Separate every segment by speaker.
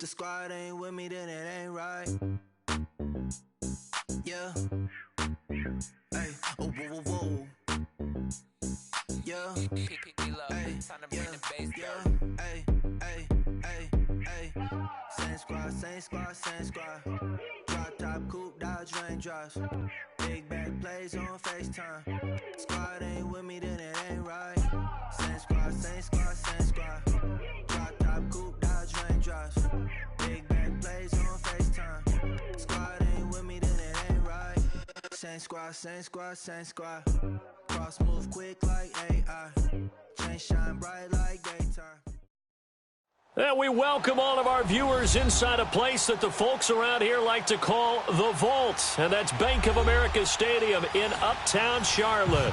Speaker 1: the squad ain't with me, then it ain't right. Yeah. Hey, oh, whoa, whoa, whoa. Yeah. Hey, yeah. Hey, hey, hey, hey. Same squad, same squad, same squad. Drop top, coupe, dodge, raindrops. Big back plays on FaceTime. Squad ain't with me, then it ain't right. Same squad, same squad, same squad. Drop top, coupe, dodge, raindrops. Big back plays on FaceTime. Squad ain't with me, then it ain't right. Same squad, same squad, same squad. Cross move quick like AI. Chain shine bright like daytime.
Speaker 2: And we welcome all of our viewers inside a place that the folks around here like to call the Vault. And that's Bank of America Stadium in Uptown Charlotte.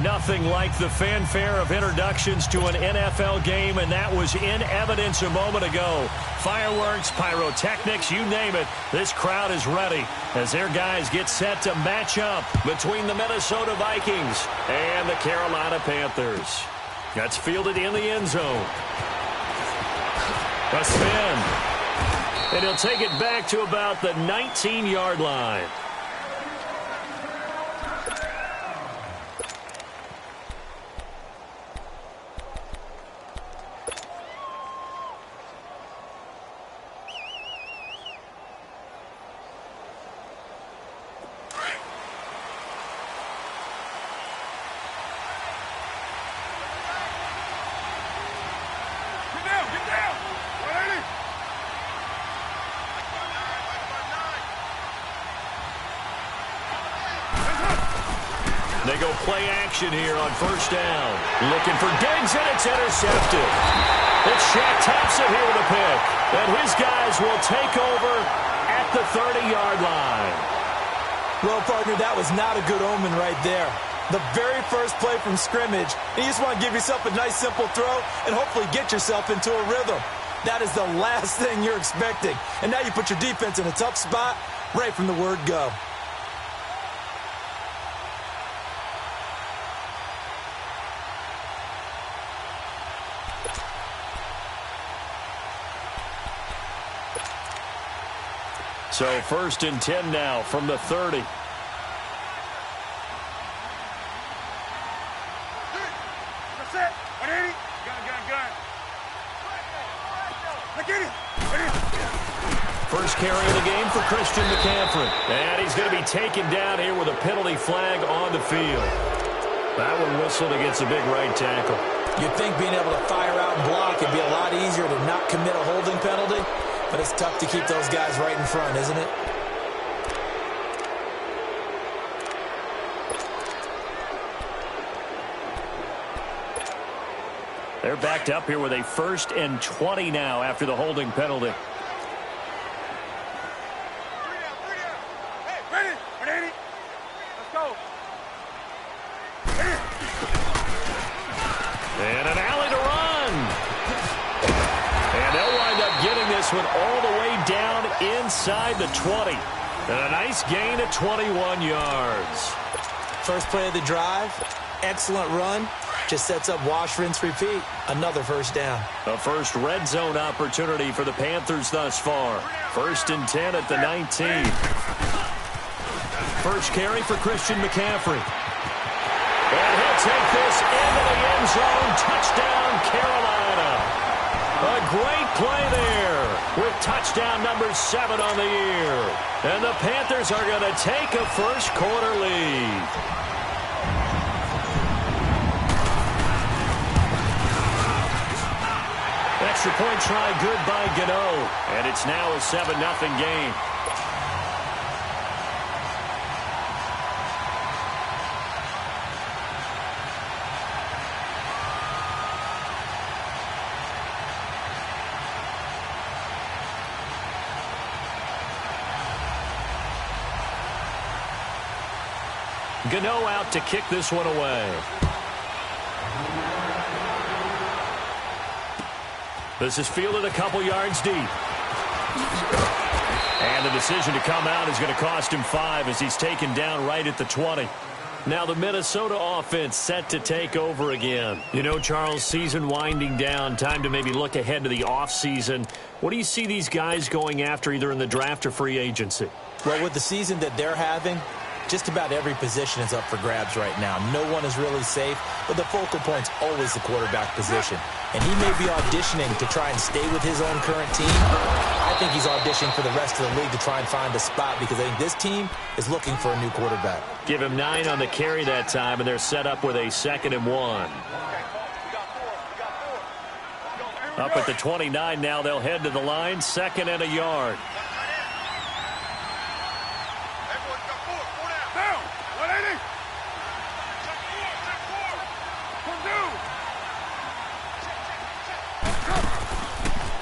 Speaker 2: Nothing like the fanfare of introductions to an NFL game, and that was in evidence a moment ago. Fireworks, pyrotechnics, you name it. This crowd is ready as their guys get set to match up between the Minnesota Vikings and the Carolina Panthers. That's fielded in the end zone. A spin. And he'll take it back to about the 19-yard line. They go play action here on first down. Looking for Diggs, and it's intercepted. It's Shaq Thompson here with a pick. And his guys will take over at the 30-yard line.
Speaker 3: Well, partner, that was not a good omen right there. The very first play from scrimmage, you just want to give yourself a nice, simple throw and hopefully get yourself into a rhythm. That is the last thing you're expecting. And now you put your defense in a tough spot right from the word go.
Speaker 2: So first and 10 now from the 30.
Speaker 4: That's it. 180. Gun. Look at it.
Speaker 2: First carry of the game for Christian McCaffrey. And he's going to be taken down here with a penalty flag on the field. That one whistled against a big right tackle.
Speaker 3: You'd think being able to fire out and block would be a lot easier to not commit a holding penalty. But it's tough to keep those guys right in front, isn't it?
Speaker 2: They're backed up here with a 1st and 20 now after the holding penalty.
Speaker 4: Hey, ready? 180. Let's go.
Speaker 2: And an alley to run. And they'll wind up getting this one all the way down inside the 20. And a nice gain of 21 yards.
Speaker 3: First play of the drive, excellent run. Just sets up wash, rinse, repeat. Another first down.
Speaker 2: A first red zone opportunity for the Panthers thus far. 1st and 10 at the 19. First carry for Christian McCaffrey. And he'll take this into the end zone. Touchdown, Carolina. A great play there with touchdown number 7 on the year. And the Panthers are going to take a first quarter lead. Extra point try good by Gano. And it's now a 7-0 game. Gano out to kick this one away. This is fielded a couple yards deep. And the decision to come out is going to cost him 5 as he's taken down right at the 20. Now the Minnesota offense set to take over again. You know, Charles, season winding down, time to maybe look ahead to the offseason. What do you see these guys going after either in the draft or free agency?
Speaker 3: Well, with the season that they're having, just about every position is up for grabs right now. No one is really safe, but the focal point's always the quarterback position. And he may be auditioning to try and stay with his own current team. I think he's auditioning for the rest of the league to try and find a spot because I think this team is looking for a new quarterback.
Speaker 2: Give him 9 on the carry that time, and they're set up with a 2nd and 1. Up at the 29 now, they'll head to the line, 2nd and a yard.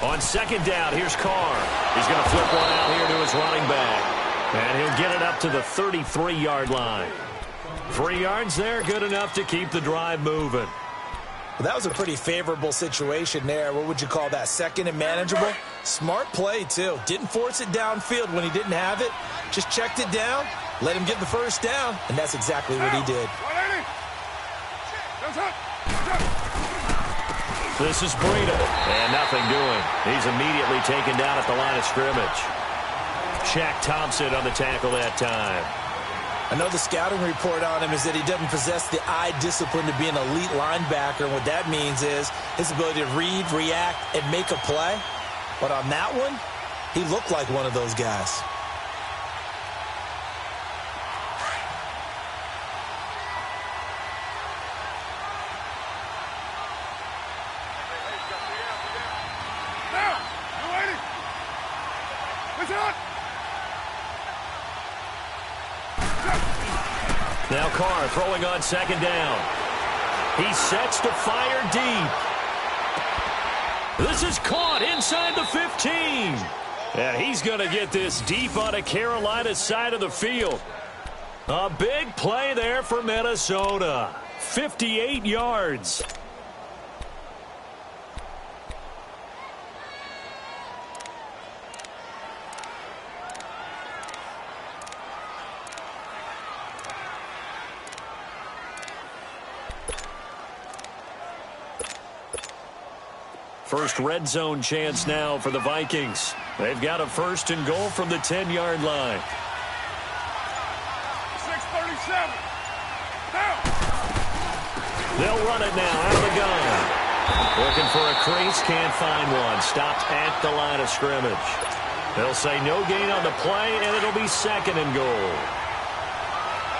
Speaker 2: On 2nd down, here's Carr. He's going to flip one out here to his running back. And he'll get it up to the 33-yard line. 3 yards there, good enough to keep the drive moving.
Speaker 3: Well, that was a pretty favorable situation there. What would you call that? 2nd and manageable? Smart play, too. Didn't force it downfield when he didn't have it. Just checked it down, let him get the first down, and that's exactly what he did.
Speaker 2: This is Breida, and nothing doing. He's immediately taken down at the line of scrimmage. Shaq Thompson on the tackle that time.
Speaker 3: I know the scouting report on him is that he doesn't possess the eye discipline to be an elite linebacker. And what that means is his ability to read, react, and make a play. But on that one, he looked like one of those guys.
Speaker 2: Now Carr throwing on 2nd down. He sets to fire deep. This is caught inside the 15. And he's going to get this deep on a Carolina side of the field. A big play there for Minnesota. 58 yards. First red zone chance now for the Vikings. They've got a 1st and goal from the 10-yard line.
Speaker 4: 6:37. Down.
Speaker 2: They'll run it now out of the gun. Looking for a crease, can't find one. Stopped at the line of scrimmage. They'll say no gain on the play, and it'll be 2nd and goal.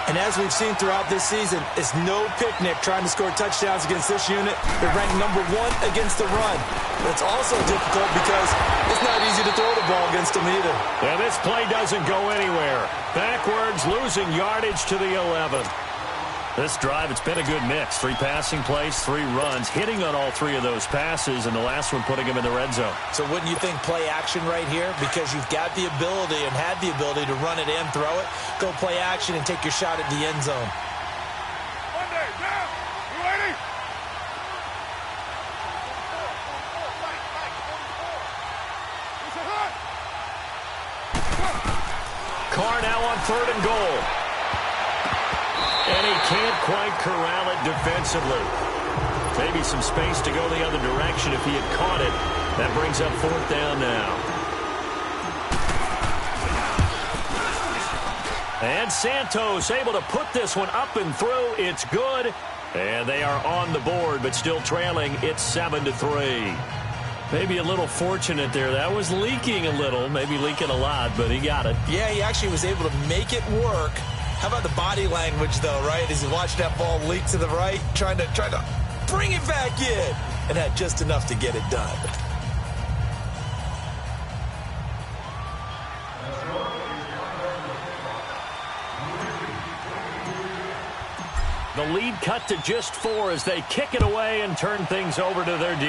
Speaker 3: And as we've seen throughout this season, it's no picnic trying to score touchdowns against this unit. They're ranked number 1 against the run. But it's also difficult because it's not easy to throw the ball against them either.
Speaker 2: And this play doesn't go anywhere. Backwards, losing yardage to the 11. This drive, it's been a good mix. 3 passing plays, 3 runs, hitting on all 3 of those passes, and the last one putting him in the red zone.
Speaker 3: So wouldn't you think play action right here? Because you've got the ability and had the ability to run it and throw it. Go play action and take your shot at the end zone.
Speaker 4: Monday, down. You ready?
Speaker 2: Carr now on 3rd and goal. And he can't quite corral it defensively. Maybe some space to go the other direction if he had caught it. That brings up 4th down now. And Santos able to put this one up and through. It's good. And they are on the board, but still trailing. It's 7-3. Maybe a little fortunate there. That was leaking a little, maybe leaking a lot, but he got it.
Speaker 3: Yeah, he actually was able to make it work. How about the body language, though, right? As he watched that ball leak to the right, trying to bring it back in, and had just enough to get it done.
Speaker 2: The lead cut to just 4 as they kick it away and turn things over to their D.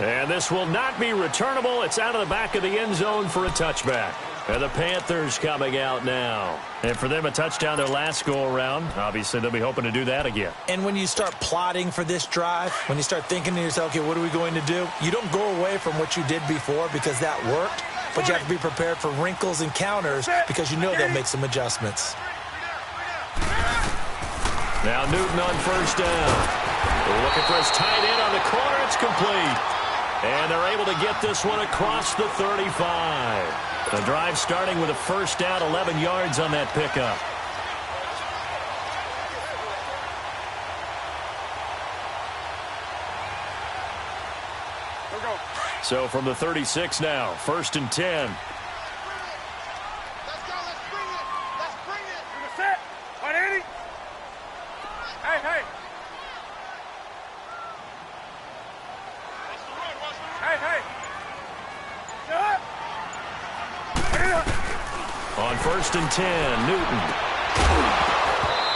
Speaker 2: And this will not be returnable. It's out of the back of the end zone for a touchback. And the Panthers coming out now. And for them, a touchdown their last go-around. Obviously, they'll be hoping to do that again.
Speaker 3: And when you start plotting for this drive, when you start thinking to yourself, okay, what are we going to do? You don't go away from what you did before because that worked. but you have to be prepared for wrinkles and counters because you know they'll make some adjustments.
Speaker 2: Now Newton on first down. They're looking for his tight end on the corner. It's complete. And they're able to get this one across the 35. The drive starting with a first down, 11 yards on that pickup. So from the 36 now, 1st and 10.
Speaker 4: Let's go, let's bring it. Let's bring it. You set. 180. Hey. Hey.
Speaker 2: On 1st and 10, Newton.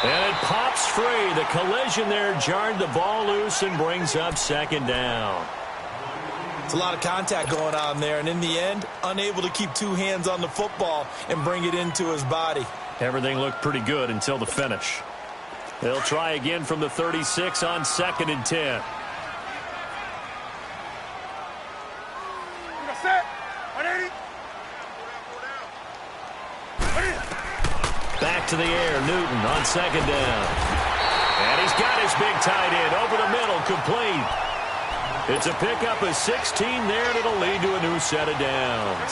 Speaker 2: And it pops free. The collision there jarred the ball loose and brings up 2nd down.
Speaker 3: It's a lot of contact going on there, and in the end, unable to keep two hands on the football and bring it into his body.
Speaker 2: Everything looked pretty good until the finish. They'll try again from the 36 on 2nd and 10.
Speaker 4: Set. 180.
Speaker 2: Back to the air, Newton on 2nd down. And he's got his big tight end over the middle, complete. It's a pickup of 16 there, and it'll lead to a new set of downs.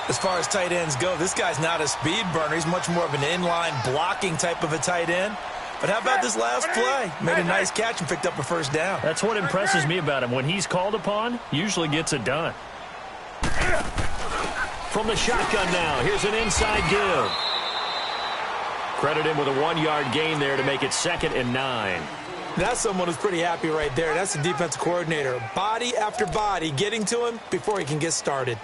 Speaker 3: As far as tight ends go, this guy's not a speed burner. He's much more of an inline blocking type of a tight end. But how about this last play? Made a nice catch and picked up a first down.
Speaker 2: That's what impresses me about him. When he's called upon, usually gets it done. From the shotgun now, here's an inside give. Credit him with a 1-yard gain there to make it 2nd and 9.
Speaker 3: That's someone who's pretty happy right there. That's the defensive coordinator. Body after body getting to him before he can get started.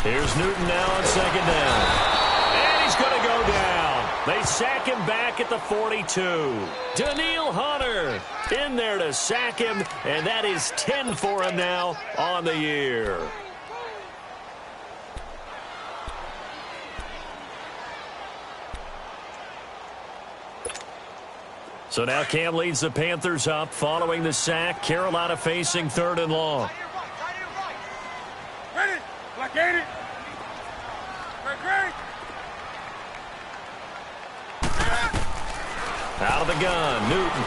Speaker 2: Here's Newton now on 2nd down. And he's going to go down. They sack him back at the 42. Daniil Hunter in there to sack him, and that is 10 for him now on the year. So now Cam leads the Panthers up following the sack. Carolina facing 3rd and long.
Speaker 4: Ready? Blockade it. Great.
Speaker 2: Out of the gun, Newton.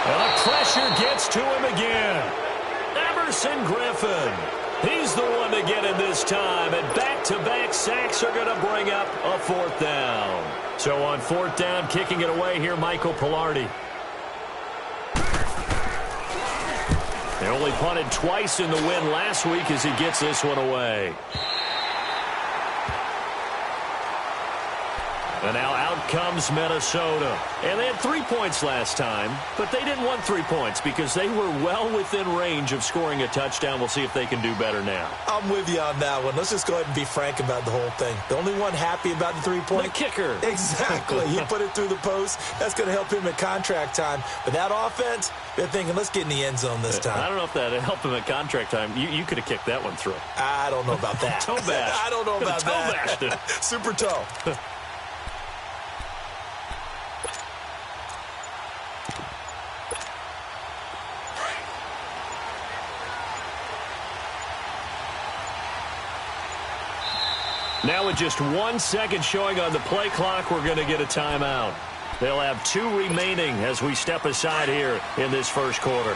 Speaker 2: And the pressure gets to him again. Emerson Griffin. He's the one to get him this time. And back-to-back sacks are going to bring up a 4th down. So on 4th down, kicking it away here, Michael Pilardi. They only punted twice in the win last week as he gets this one away. And now out comes Minnesota. And they had 3 points last time, but they didn't want 3 points because they were well within range of scoring a touchdown. We'll see if they can do better now.
Speaker 3: I'm with you on that one. Let's just go ahead and be frank about the whole thing. The only one happy about the 3-point?
Speaker 2: The kicker.
Speaker 3: Exactly. He put it through the post. That's going to help him at contract time. But that offense, they're thinking, let's get in the end zone this time.
Speaker 2: I don't know if that helped him at contract time. You could have kicked that one through.
Speaker 3: I don't know about that.
Speaker 2: Toe bash.
Speaker 3: I don't know about that.
Speaker 2: Toe bashed it.
Speaker 3: Super toe.
Speaker 2: Now with just 1 second showing on the play clock, we're going to get a timeout. They'll have 2 remaining as we step aside here in this first quarter.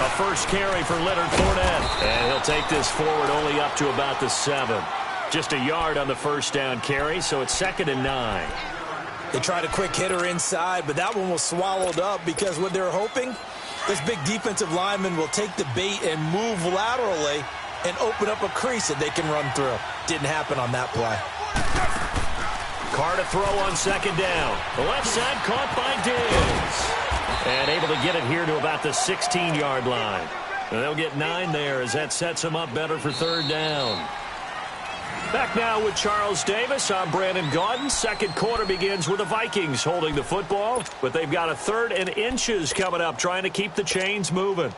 Speaker 2: A first carry for Leonard Fournette. And he'll take this forward only up to about the 7. Just a yard on the first down carry, so it's 2nd and 9.
Speaker 3: They tried a quick hitter inside, but that one was swallowed up because what they're hoping, this big defensive lineman will take the bait and move laterally and open up a crease that they can run through. Didn't happen on that play.
Speaker 2: Carr to throw on 2nd down. The left side caught by Diggs. And able to get it here to about the 16-yard line. And they'll get 9 there as that sets them up better for third down. Back now with Charles Davis. I'm Brandon Gaudin. Second quarter begins with the Vikings holding the football, but they've got a 3rd and inches coming up, trying to keep the chains moving.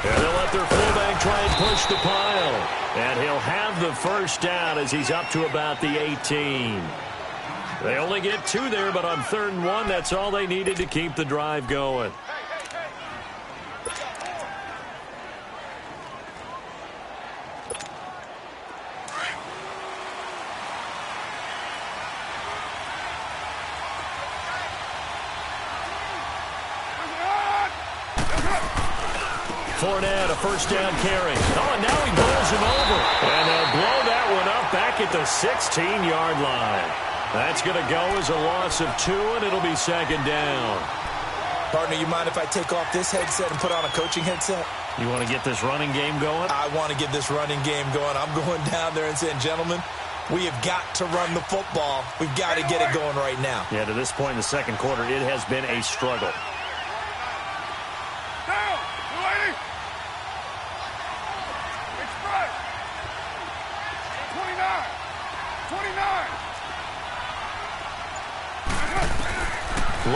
Speaker 2: And they'll let their fullback try and push the pile. And he'll have the first down as he's up to about the 18. They only get 2 there, but on 3rd and 1, that's all they needed to keep the drive going. Fournette, a first down carry. Oh, and now he bowls him over. And they'll blow that one up back at the 16-yard line. That's going to go as a loss of 2, and it'll be 2nd down.
Speaker 3: Partner, you mind if I take off this headset and put on a coaching headset?
Speaker 2: You want to get this running game going?
Speaker 3: I want to get this running game going. I'm going down there and saying, gentlemen, we have got to run the football. We've got to get it going right now.
Speaker 2: Yeah, to this point in the second quarter, it has been a struggle.
Speaker 4: Down! 280! Express! 29! 29!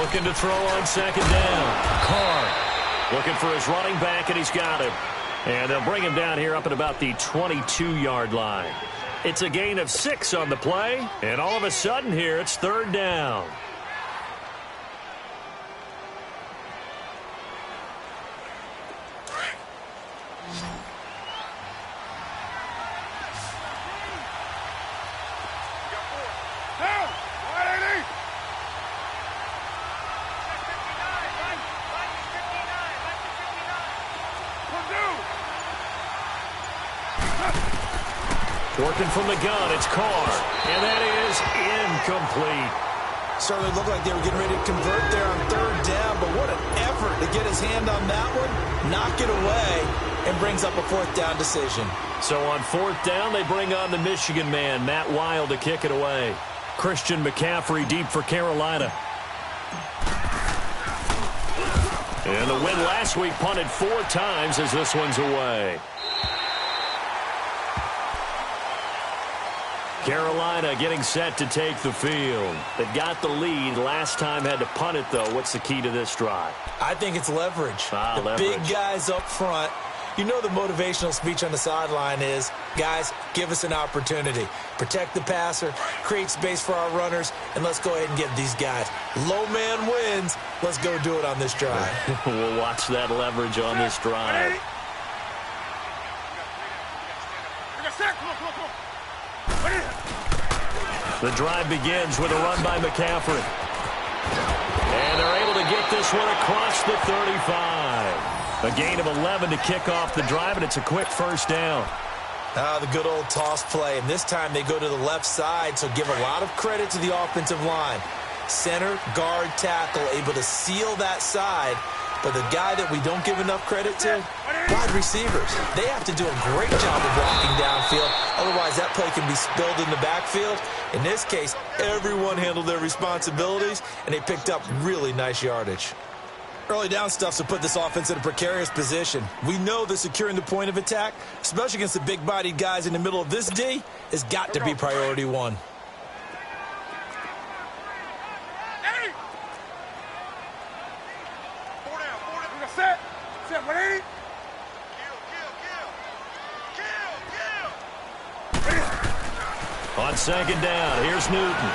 Speaker 2: Looking to throw on 2nd down. Carr looking for his running back, and he's got him. And they'll bring him down here up at about the 22-yard line. It's a gain of 6 on the play, and all of a sudden here it's 3rd down.
Speaker 4: Down! 180!
Speaker 2: Working from the gun, it's Carr, and that is incomplete.
Speaker 3: Certainly looked like they were getting ready to convert there on 3rd down, but what an effort to get his hand on that one, knock it away, and brings up a 4th down decision.
Speaker 2: So on 4th down, they bring on the Michigan man, Matt Wild, to kick it away. Christian McCaffrey deep for Carolina. And the win last week punted 4 times as this one's away. Carolina getting set to take the field. They've got the lead. Last time had to punt it, though. What's the key to this drive?
Speaker 3: I think it's leverage.
Speaker 2: Leverage.
Speaker 3: Big guys up front. You know the motivational speech on the sideline is, guys, give us an opportunity. Protect the passer, create space for our runners, and let's go ahead and get these guys. Low man wins. Let's go do it on this drive.
Speaker 2: We'll watch that leverage on this drive. The drive begins with a run by McCaffrey. And they're able to get this one across the 35. A gain of 11 to kick off the drive, and it's a quick first down.
Speaker 3: The good old toss play, and this time they go to the left side, so give a lot of credit to the offensive line. Center, guard, tackle, able to seal that side. But the guy that we don't give enough credit to, wide receivers. They have to do a great job of blocking downfield. Otherwise, that play can be spilled in the backfield. In this case, everyone handled their responsibilities, and they picked up really nice yardage. Early down stuff to put this offense in a precarious position. We know that securing the point of attack, especially against the big-bodied guys in the middle of this D, has got to be priority 1.
Speaker 2: On 2nd down, here's Newton.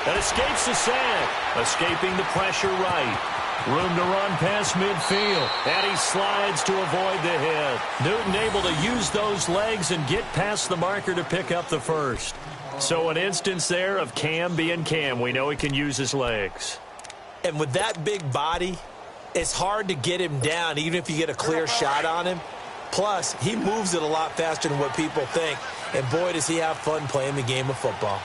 Speaker 2: That escapes the sack, escaping the pressure right. Room to run past midfield, and he slides to avoid the hit. Newton able to use those legs and get past the marker to pick up the first. So an instance there of Cam being Cam. We know he can use his legs.
Speaker 3: And with that big body, it's hard to get him down, even if you get a clear shot on him. Plus, he moves it a lot faster than what people think. And boy, does he have fun playing the game of football.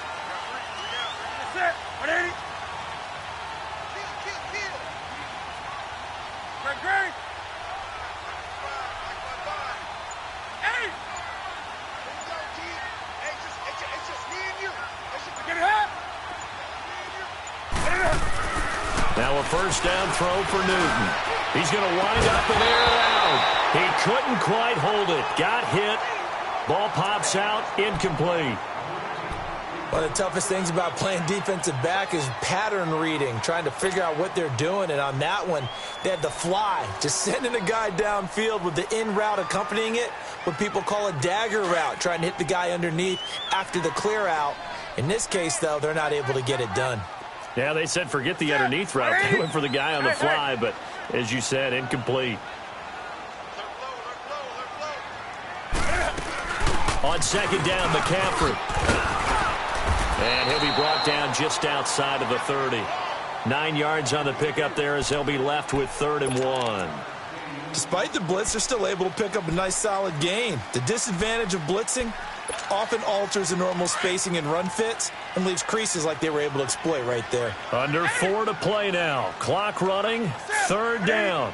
Speaker 2: Now a first down throw for Newton. He's going to wind up and air it out. He couldn't quite hold it. Got hit. Ball pops out. Incomplete.
Speaker 3: One of the toughest things about playing defensive back is pattern reading, trying to figure out what they're doing. And on that one, they had the fly, just sending a guy downfield with the in route accompanying it, what people call a dagger route, trying to hit the guy underneath after the clear out. In this case, though, they're not able to get it done.
Speaker 2: Yeah, they said forget the underneath route. They went for the guy on the fly, but as you said, incomplete. On second down, McCaffrey. And he'll be brought down just outside of the 30. 9 yards on the pickup there as he'll be left with 3rd and 1.
Speaker 3: Despite the blitz, they're still able to pick up a nice solid gain. The disadvantage of blitzing often alters the normal spacing and run fits and leaves creases like they were able to exploit right there.
Speaker 2: Under 4 to play now. Clock running. 3rd down.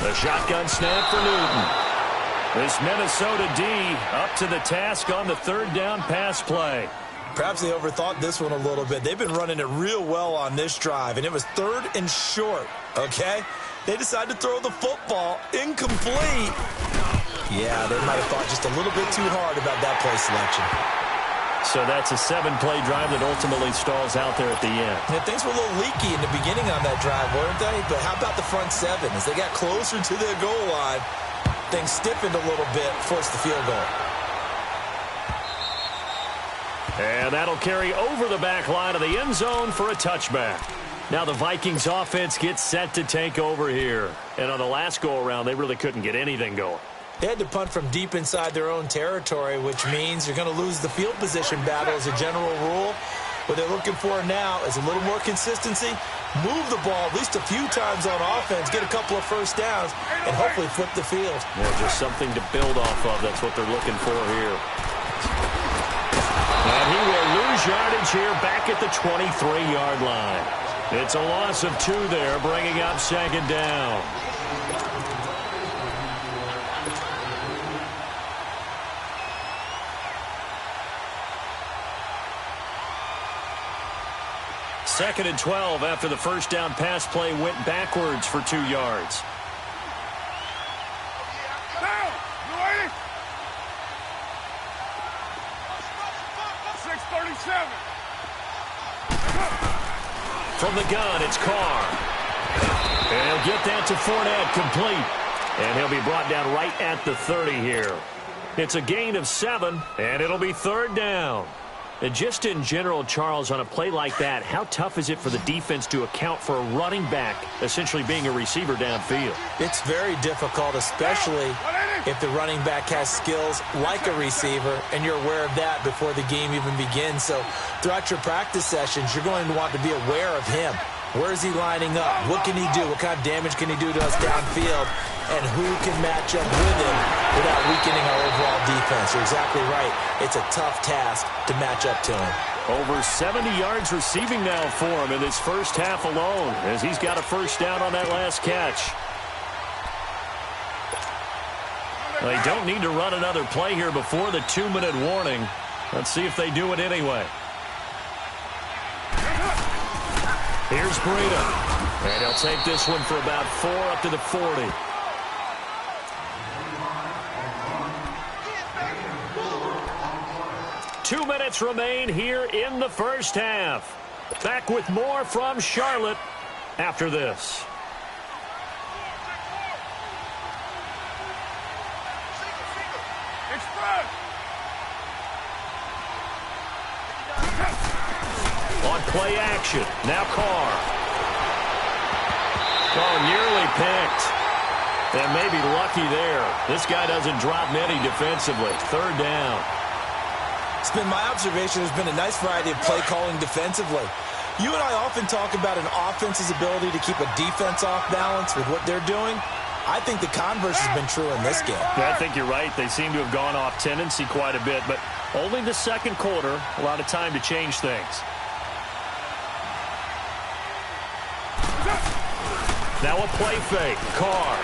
Speaker 2: The shotgun snap for Newton. This Minnesota D up to the task on the 3rd down pass play.
Speaker 3: Perhaps they overthought this one a little bit. They've been running it real well on this drive, and it was 3rd and short, okay? They decided to throw the football incomplete. Yeah, they might have thought just a little bit too hard about that play selection.
Speaker 2: So that's a 7-play drive that ultimately stalls out there at the end.
Speaker 3: And things were a little leaky in the beginning on that drive, weren't they? But how about the front 7? As they got closer to their goal line, things stiffened a little bit, forced the field goal.
Speaker 2: And that'll carry over the back line of the end zone for a touchback. Now the Vikings offense gets set to take over here. And on the last go-around, they really couldn't get anything going.
Speaker 3: They had to punt from deep inside their own territory, which means you're going to lose the field position battle as a general rule. What they're looking for now is a little more consistency, move the ball at least a few times on offense, get a couple of first downs, and hopefully flip the field.
Speaker 2: Well, just something to build off of. That's what they're looking for here. And he will lose yardage here back at the 23-yard line. It's a loss of 2 there, bringing up 2nd down. Second and 12 after the first down pass play went backwards for 2 yards.
Speaker 4: Down! You ready? 6:37.
Speaker 2: From the gun, it's Carr. And he'll get that to Fournette, complete. And he'll be brought down right at the 30 here. It's a gain of 7, and it'll be 3rd down. And just in general, Charles, on a play like that, how tough is it for the defense to account for a running back essentially being a receiver downfield?
Speaker 3: It's very difficult, especially if the running back has skills like a receiver, and you're aware of that before the game even begins. So throughout your practice sessions, you're going to want to be aware of him. Where is he lining up? What can he do? What kind of damage can he do to us downfield? And who can match up with him without weakening our overall defense? You're exactly right. It's a tough task to match up to him.
Speaker 2: Over 70 yards receiving now for him in this first half alone, as he's got a first down on that last catch. They don't need to run another play here before the 2-minute warning. Let's see if they do it anyway. Here's Breida. And he'll take this one for about 4 up to the 40. Two minutes remain here in the first half. Back with more from Charlotte after this. On play action, now Carr. Oh, nearly picked. And maybe lucky there. This guy doesn't drop many defensively. 3rd down.
Speaker 3: It's been my observation there's been a nice variety of play calling defensively. You and I often talk about an offense's ability to keep a defense off balance with what they're doing. I think the converse has been true in this game.
Speaker 2: Yeah, I think you're right. They seem to have gone off tendency quite a bit, but only the second quarter, a lot of time to change things. Now a play fake. Carr.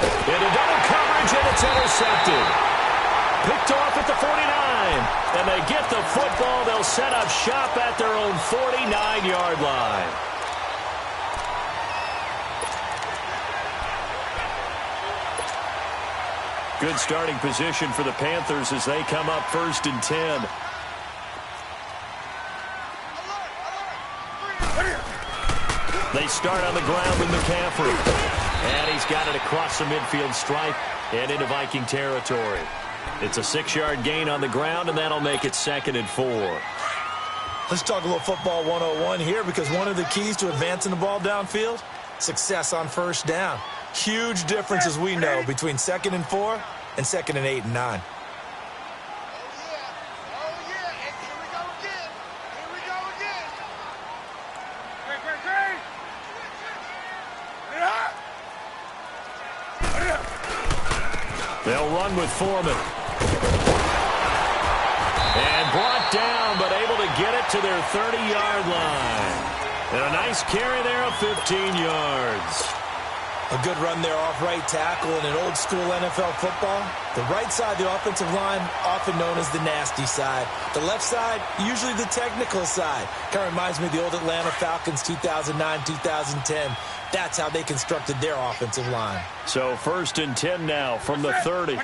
Speaker 2: Into double coverage, and it's intercepted. Picked off at the 49. And they get the football. They'll set up shop at their own 49-yard line. Good starting position for the Panthers as they come up 1st and 10. They start on the ground with McCaffrey. And he's got it across the midfield stripe and into Viking territory. It's a 6-yard gain on the ground, and that'll make it 2nd and 4.
Speaker 3: Let's talk a little football 101 here, because one of the keys to advancing the ball downfield, success on 1st down. Huge difference, as we know, between 2nd and 4 and 2nd and 8 and 9.
Speaker 2: They'll run with Foreman. And brought down, but able to get it to their 30-yard line. And a nice carry there of 15 yards.
Speaker 3: A good run there off right tackle. In an old-school NFL football, the right side of the offensive line, often known as the nasty side. The left side, usually the technical side. Kind of reminds me of the old Atlanta Falcons 2009-2010. That's how they constructed their offensive line.
Speaker 2: So 1st and 10 now from the 30.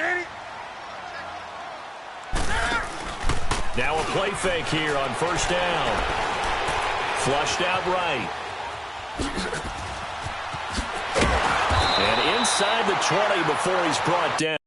Speaker 2: Now a play fake here on 1st down. Flushed out right. And inside the 20 before he's brought down.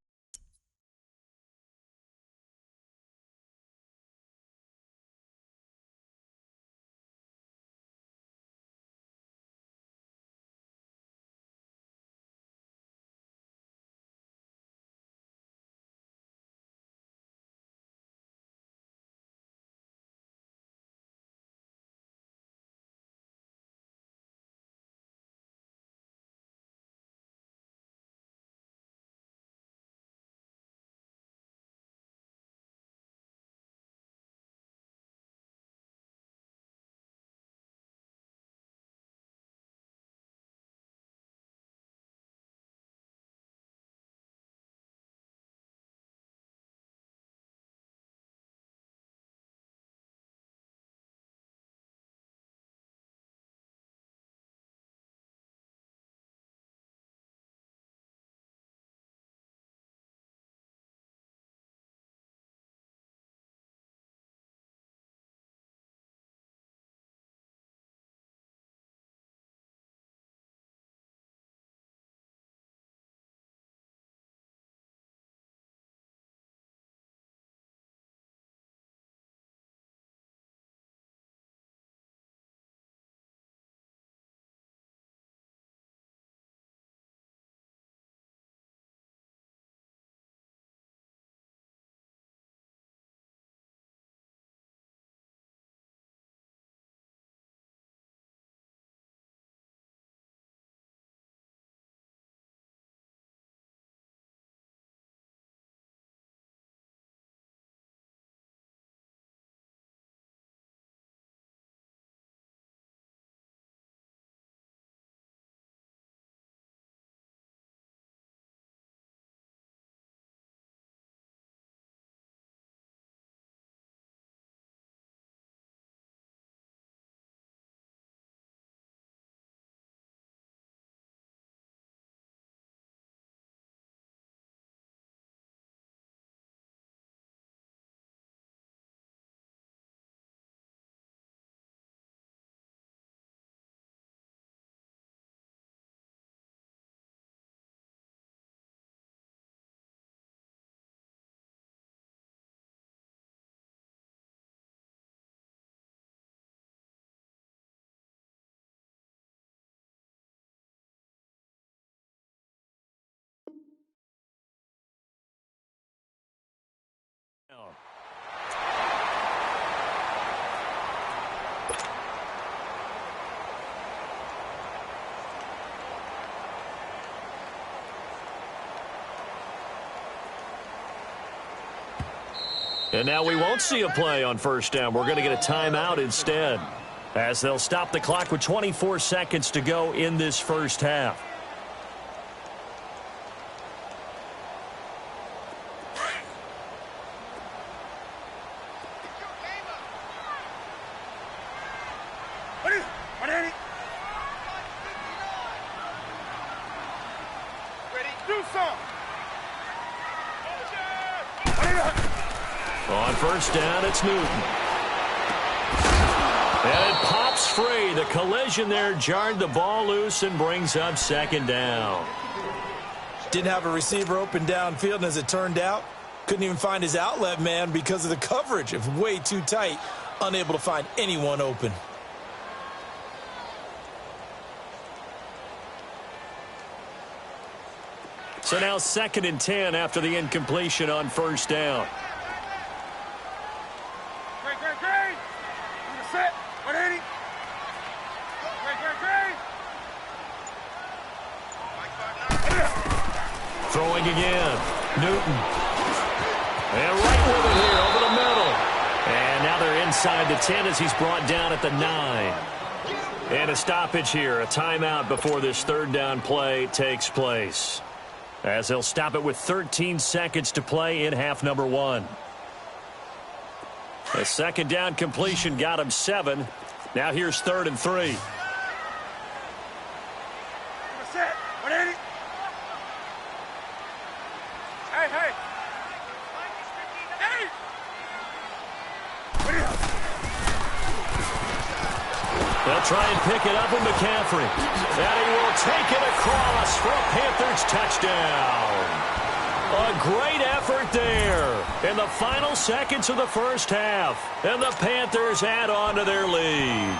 Speaker 2: And now we won't see a play on 1st down. We're going to get a timeout instead, as they'll stop the clock with 24 seconds to go in this 1st half.
Speaker 4: 180. Ready? Do some.
Speaker 2: On first down, it's Newton. And it pops free. The collision there jarred the ball loose and brings up second down.
Speaker 3: Didn't have a receiver open downfield, and as it turned out, couldn't even find his outlet man because of the coverage. It was way too tight, unable to find anyone open.
Speaker 2: So now 2nd and 10 after the incompletion on first down.
Speaker 4: Great. Set. 180. Great.
Speaker 2: Throwing again. Newton. And right with it here over the middle. And now they're inside the 10 as he's brought down at the 9. And a stoppage here. A timeout before this third down play takes place, as they'll stop it with 13 seconds to play in half number 1. The second down completion got him 7. Now here's 3rd and 3.
Speaker 4: Set. 180. Hey.
Speaker 2: They'll try and pick it up with McCaffrey. And he will take it across for a Panthers touchdown. A great effort there in the final seconds of the first half. And the Panthers add on to their lead.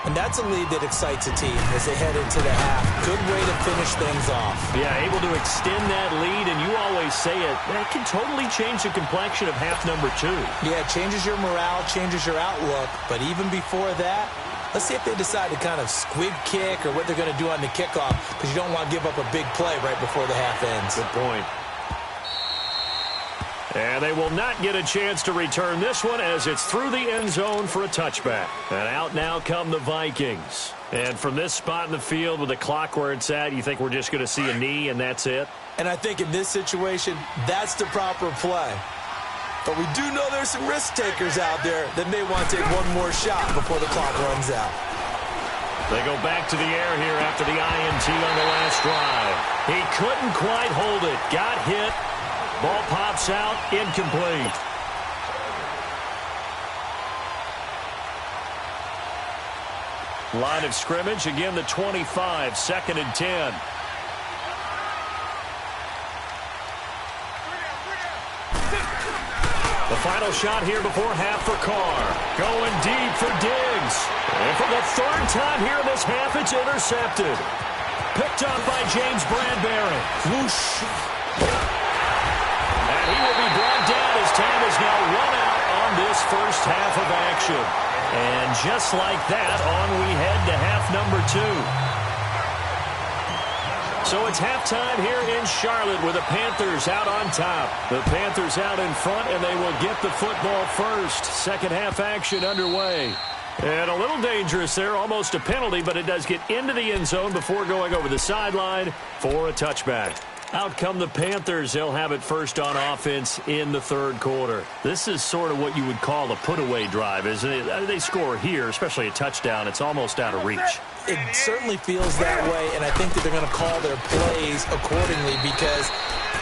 Speaker 3: And that's a lead that excites a team as they head into the half. Good way to finish things off.
Speaker 2: Yeah, able to extend that lead, and you always say it, that can totally change the complexion of half number 2.
Speaker 3: Yeah, it changes your morale, changes your outlook. But even before that, let's see if they decide to kind of squib kick or what they're going to do on the kickoff, because you don't want to give up a big play right before the half ends.
Speaker 2: Good point. And they will not get a chance to return this one as it's through the end zone for a touchback. And out now come the Vikings. And from this spot in the field with the clock where it's at, you think we're just going to see a knee and that's it?
Speaker 3: And I think in this situation, that's the proper play. But we do know there's some risk takers out there that may want to take one more shot before the clock runs out.
Speaker 2: They go back to the air here after the INT on the last drive. He couldn't quite hold it. Got hit. Ball pops out, incomplete. Line of scrimmage, again the 25, 2nd and 10. The final shot here before half for Carr. Going deep for Diggs. And for the 3rd time here in this half, it's intercepted. Picked up by James Bradbury. Whoosh. And he will be brought down as time is now run out on this first half of action. And just like that, on we head to half number 2. So it's halftime here in Charlotte with the Panthers out on top. The Panthers out in front, and they will get the football first. Second half action underway. And a little dangerous there, almost a penalty, but it does get into the end zone before going over the sideline for a touchback. Out come the Panthers. They'll have it first on offense in the 3rd quarter. This is sort of what you would call a put-away drive, isn't it? They score here, especially a touchdown. It's almost out of reach.
Speaker 3: It certainly feels that way, and I think that they're going to call their plays accordingly, because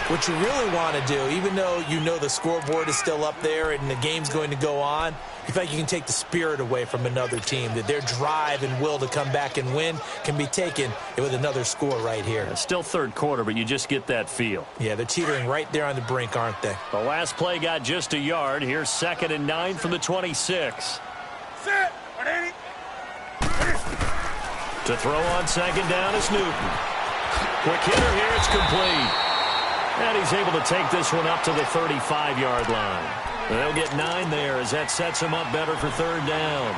Speaker 3: what you really want to do, even though you know the scoreboard is still up there and the game's going to go on, you feel like you can take the spirit away from another team, that their drive and will to come back and win can be taken with another score right here.
Speaker 2: It's still 3rd quarter, but you just get that feel.
Speaker 3: Yeah, they're teetering right there on the brink, aren't they?
Speaker 2: The last play got just a yard. Here's 2nd and 9 from the 26.
Speaker 4: Set. 180.
Speaker 2: To throw on 2nd down is Newton. Quick hitter here, it's complete. And he's able to take this one up to the 35-yard line. They'll get 9 there as that sets him up better for 3rd down.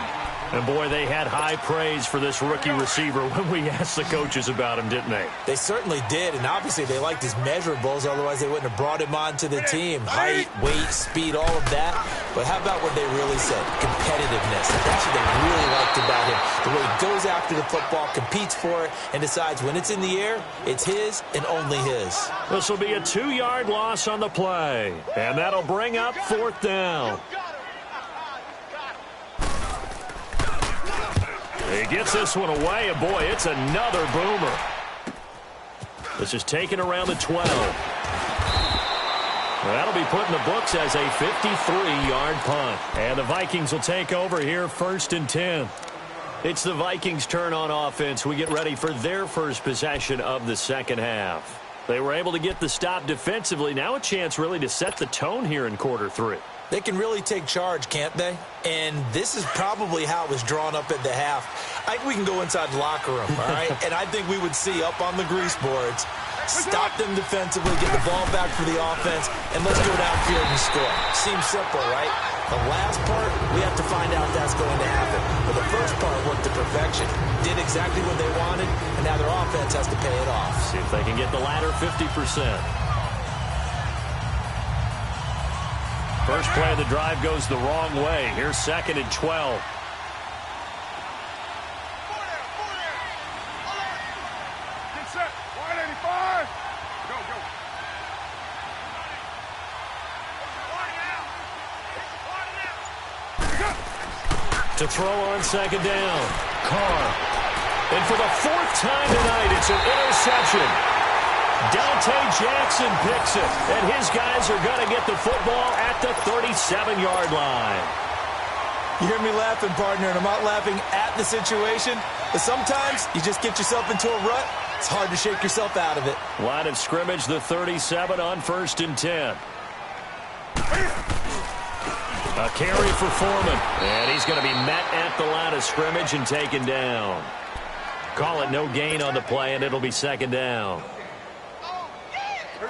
Speaker 2: And, boy, they had high praise for this rookie receiver when we asked the coaches about him, didn't they?
Speaker 3: They certainly did, and obviously they liked his measurables, otherwise they wouldn't have brought him onto the team. Height, weight, speed, all of that. But how about what they really said? Competitiveness. That's what they really liked about him. The way he goes after the football, competes for it, and decides when it's in the air, it's his and only his.
Speaker 2: This will be a 2-yard loss on the play, and that'll bring up 4th down. He gets this one away, and boy, it's another boomer. This is taken around the 12. That'll be put in the books as a 53-yard punt. And the Vikings will take over here, 1st and 10. It's the Vikings' turn on offense. We get ready for their first possession of the second half. They were able to get the stop defensively. Now a chance really to set the tone here in quarter 3.
Speaker 3: They can really take charge, can't they? And this is probably how it was drawn up at the half. I think we can go inside the locker room, all right? And I think we would see up on the grease boards, stop them defensively, get the ball back for the offense, and let's go downfield and score. Seems simple, right? The last part, we have to find out if that's going to happen. But the first part worked to perfection. Did exactly what they wanted, and now their offense has to pay it off.
Speaker 2: See if they can get the latter 50%. First play of the drive goes the wrong way. Here's 2nd and 12.
Speaker 4: Get set. 185. Go, go.
Speaker 2: To throw on 2nd down. Carr. And for the 4th time tonight, it's an interception. Dante Jackson picks it, and his guys are going to get the football at the 37-yard line.
Speaker 3: You hear me laughing, partner, and I'm not laughing at the situation, but sometimes you just get yourself into a rut. It's hard to shake yourself out of it.
Speaker 2: Line of scrimmage, the 37 on 1st and 10. A carry for Foreman, and he's going to be met at the line of scrimmage and taken down. Call it no gain on the play, and it'll be 2nd down.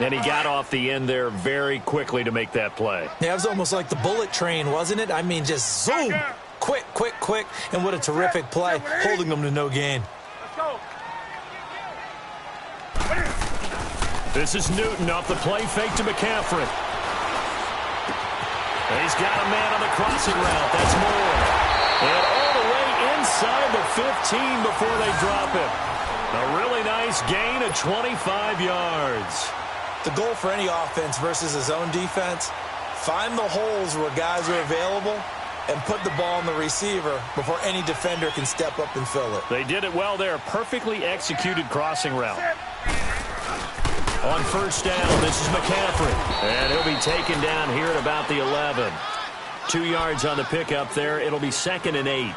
Speaker 2: And he got off the end there very quickly to make that play.
Speaker 3: Yeah, it was almost like the bullet train, wasn't it? I mean, just zoom, quick, quick, quick, and what a terrific play, holding them to no gain.
Speaker 4: Let's go.
Speaker 2: This is Newton off the play fake to McCaffrey. He's got a man on the crossing route. That's Moore. And all the way inside the 15 before they drop him. A really nice gain of 25 yards.
Speaker 3: The goal for any offense versus his own defense, find the holes where guys are available and put the ball on the receiver before any defender can step up and fill it.
Speaker 2: They did it well there. Perfectly executed crossing route. On 1st down, this is McCaffrey. And he'll be taken down here at about the 11. 2 yards on the pickup there. It'll be 2nd and 8.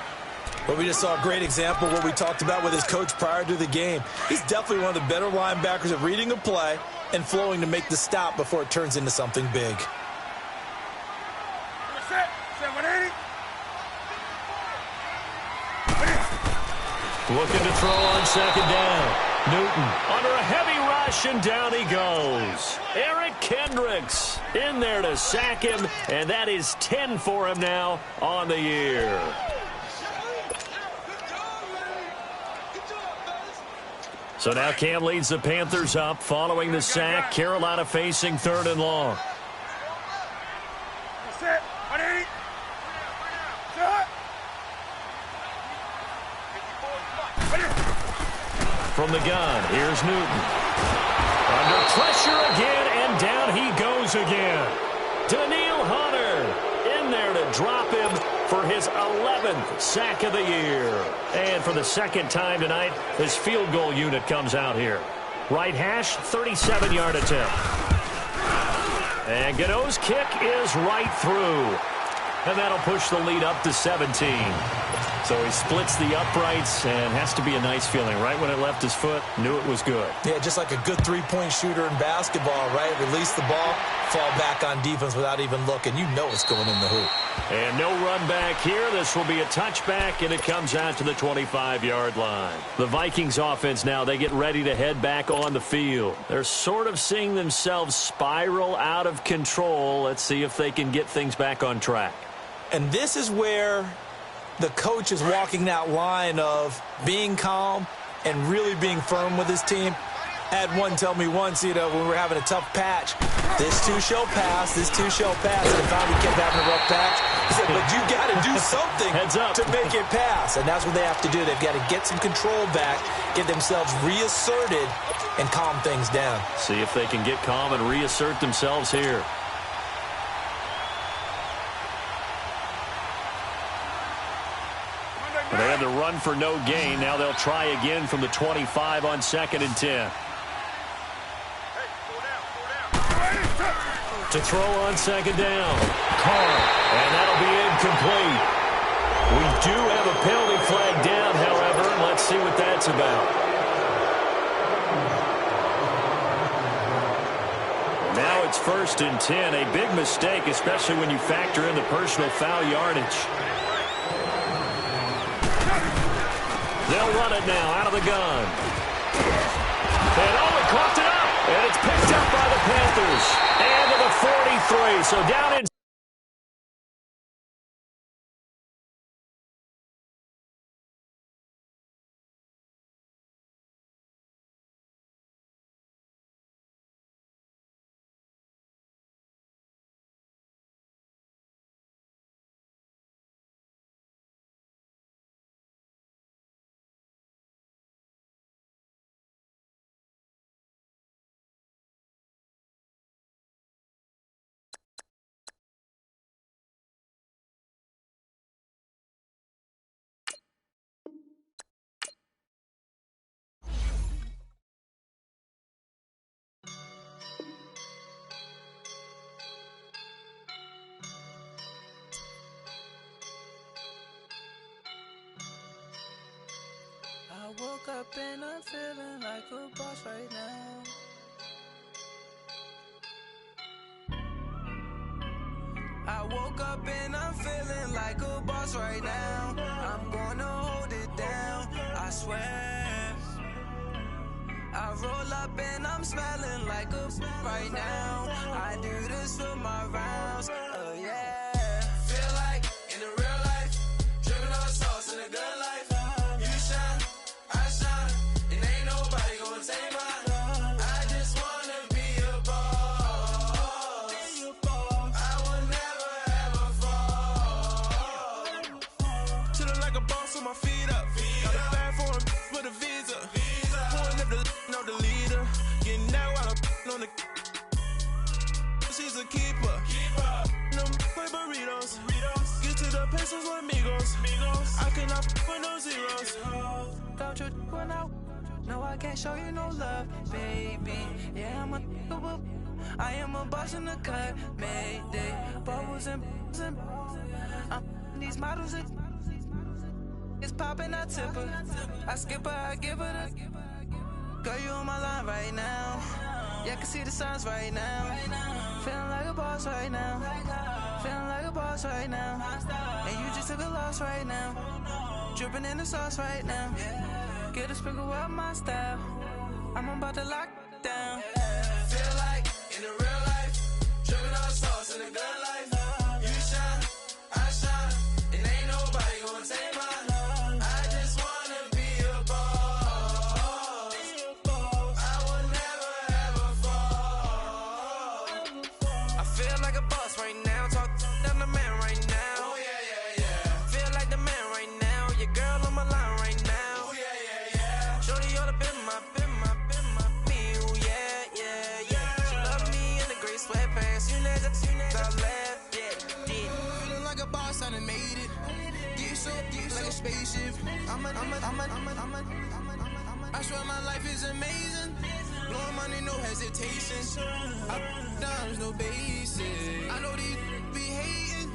Speaker 3: But we just saw a great example of what we talked about with his coach prior to the game. He's definitely one of the better linebackers at reading a play and flowing to make the stop before it turns into something big.
Speaker 4: Set. 180.
Speaker 2: Looking to throw on 2nd down. Newton under a heavy rush, and down he goes. Eric Kendricks in there to sack him, and that is 10 for him now on the year. So now Cam leads the Panthers up following the sack. Carolina facing 3rd and long.
Speaker 4: Set. 180. Set.
Speaker 2: From the gun, here's Newton. Under pressure again, and down he goes again. Daniil Hunter in there to drop him for his 11th sack of the year. And for the 2nd time tonight, his field goal unit comes out here. Right hash, 37-yard attempt. And Gano's kick is right through. And that'll push the lead up to 17. So he splits the uprights, and has to be a nice feeling. Right when it left his foot, knew it was good.
Speaker 3: Yeah, just like a good three-point shooter in basketball, right? Release the ball, fall back on defense without even looking. You know it's going in the hoop.
Speaker 2: And no run back here. This will be a touchback, and it comes out to the 25-yard line. The Vikings offense now, they get ready to head back on the field. They're sort of seeing themselves spiral out of control. Let's see if they can get things back on track.
Speaker 3: And this is where the coach is walking that line of being calm and really being firm with his team. I had one tell me once, when we were having a tough patch, this too shall pass, this too shall pass. And finally we kept having a rough patch. He said, but you got to do something
Speaker 2: Heads up.
Speaker 3: to make it pass. And that's what they have to do. They've got to get some control back, get themselves reasserted, and calm things down.
Speaker 2: See if they can get calm and reassert themselves here.
Speaker 4: Monday
Speaker 2: They had the run for no gain. Now they'll try again from the 25 on 2nd and 10. To throw on 2nd down. Carr. And that'll be incomplete. We do have a penalty flag down, however. Let's see what that's about. Now it's 1st and 10. A big mistake, especially when you factor in the personal foul yardage. They'll run it now out of the gun. And he coughed it up. And it's picked up by the Panthers. And to the 43. So down in.
Speaker 1: I woke up and I'm feeling like a boss right now. I woke up and I'm feeling like a boss right now. I'm gonna hold it down, I swear. I roll up and I'm smelling like a right now. I do this for my rounds, oh yeah. Feel like in the real life, dripping on sauce in a good life. You shine, I shine, and ain't nobody gonna take mine. I just wanna be a boss. I will never ever fall. Chillin' like a boss with my feet up. Got a bag for him with a visa. Pulling up the leader. Getting that while I'm on the. She's a keeper. No play burritos. Get to the pesos with amigos. I cannot with no zeros. Don't you when out? No, I can't show you no love, baby. Yeah, I am a boss in the cut. Mayday. Bubbles and these models are. It's popping, I tip her. I skip her, I give her the. Girl, you on my line right now. Yeah, I can see the signs right now. Feeling like a boss right now. Feeling like a boss right now. And you just took a loss right now. Dripping in the sauce right now. Get a sprinkle up my style. I'm about to lock down. Feel like in the real life, dripping on sauce in a good life. You shine, I shine, and ain't nobody gonna take mine. Spaceship. I swear my life is amazing. Blowing money, no hesitation. Dimes, no basic. I know these be hating,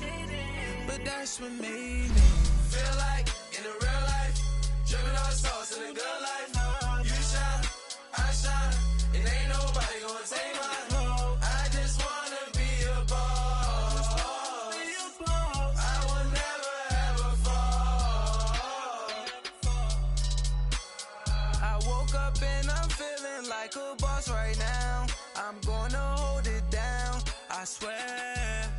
Speaker 1: but that's what made me feel like in the real life, dripping on sauce in a good life. You shine, I shine, and ain't nobody gonna take mine. I just wanna be a boss. I will never ever fall. I woke up and I'm feeling like a boss right now. I'm gonna hold it down, I swear.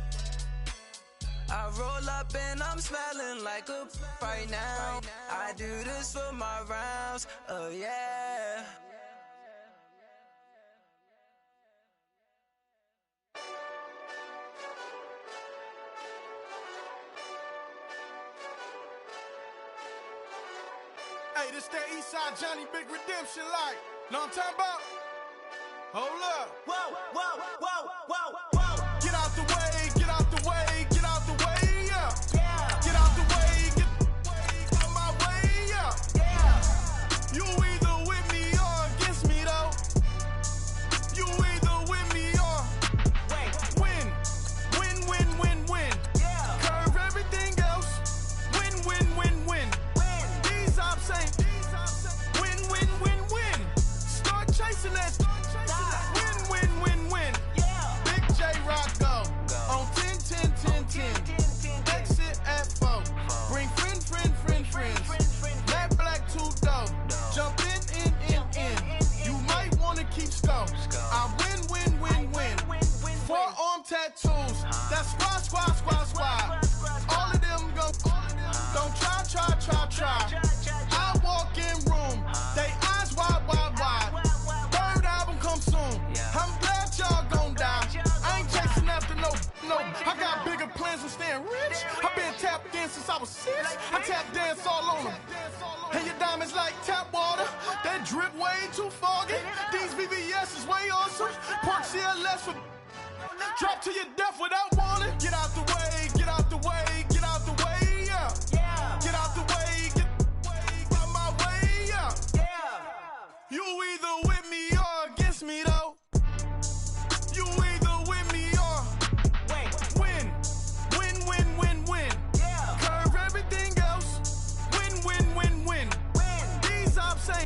Speaker 1: I roll up and I'm smelling like a right now. I do this for my rounds, oh yeah.
Speaker 4: Hey, this that Eastside Johnny Big Redemption like. Know what I'm talking about? Hold up.
Speaker 1: Whoa, whoa, whoa, whoa, whoa.
Speaker 4: Get out the way, get out the way, get out the way, yeah. Get out the way, get out my
Speaker 5: since I was 6. I tap dance all on them. And your diamonds like tap water. That drip way too foggy. These VVS is way awesome. Park CLS for drop to your death without warning. Get out the way, get out the way, get out the way, yeah. Get out the way, get out my way, yeah. You either with me or against me though. You either with me or win. Win. Curve everything else. Win. These ops say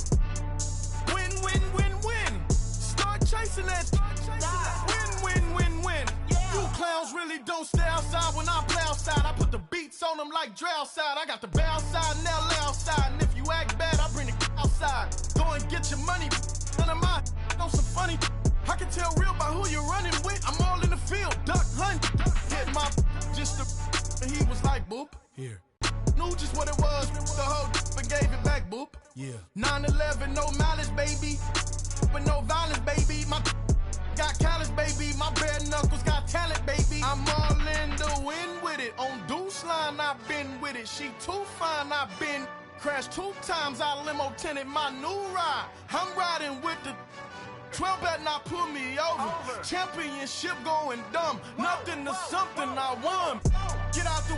Speaker 5: win. Start chasing that. Win. You clowns really don't stay outside when I play outside. I put the beats on them like Dre outside. I got the bow outside and LA outside. And if you act bad, I bring the outside. Go and get your money. None of my know some funny. I can tell real by who you're running with. I'm all in the field, duck hunt. Hit my just the and he was like boop. Here. Knew just what it was. The whole and gave it back, boop. Yeah. 9/11, no malice, baby. But no violence, baby. My got callous, baby. My bare knuckles got talent, baby. I'm all in the wind with it. On Deuce line, I've been with it. She too fine, I've been crashed 2 times. I limo tinted my new ride. I'm riding with the 12 better not pull me over. Championship going dumb. Nothing to something I won. Get out the